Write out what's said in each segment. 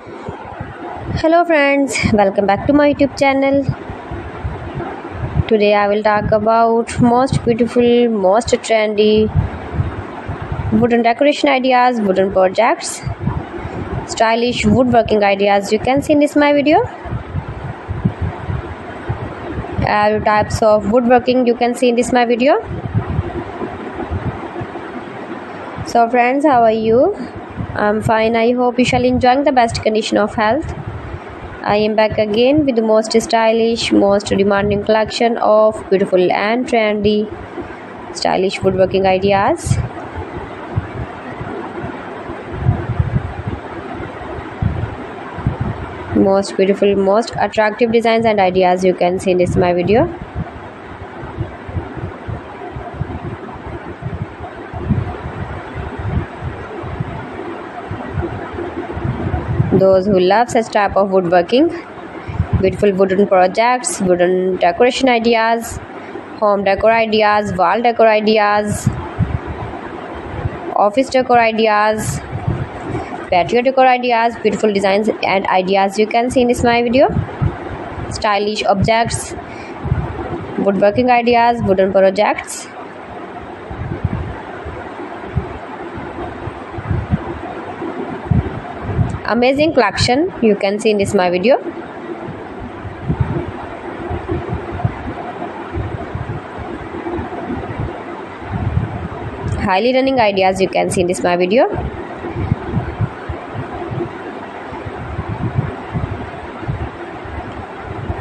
Hello friends, welcome back to my YouTube channel. Today I will talk about most beautiful, most trendy wooden decoration ideas, wooden projects, stylish woodworking ideas you can see in this my video. All types of woodworking you can see in this my video. So friends, how are you? I'm fine. I hope you shall enjoying the best condition of health. I am back again with the most stylish, most demanding collection of beautiful and trendy stylish woodworking ideas. Most beautiful, most attractive designs and ideas you can see in this my video. Those who love such type of woodworking, beautiful wooden projects, wooden decoration ideas, home decor ideas, wall decor ideas, office decor ideas, patio decor ideas, beautiful designs and ideas you can see in this my video. Stylish objects, woodworking ideas, wooden projects. Amazing collection you can see in this my video. Highly running ideas you can see in this my video.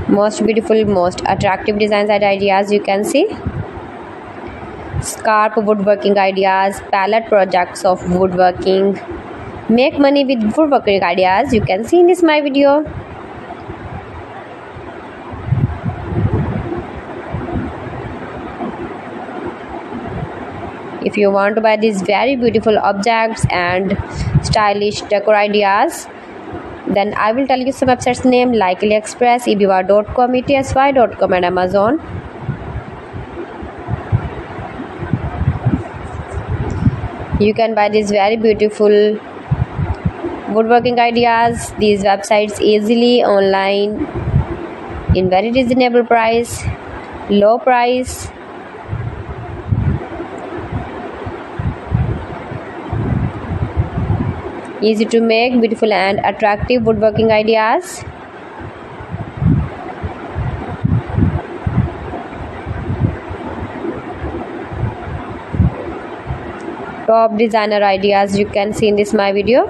Most beautiful, most attractive designs and ideas you can see. Scarp woodworking ideas, pallet projects of woodworking. Make money with woodworking ideas you can see in this my video. If you want to buy these very beautiful objects and stylish decor ideas, then I will tell you some websites name like AliExpress, eBay.com, ETSY.com and Amazon. You can buy these very beautiful woodworking ideas, these websites easily online in very reasonable price, low price. Easy to make, beautiful and attractive woodworking ideas. Top designer ideas you can see in this my video.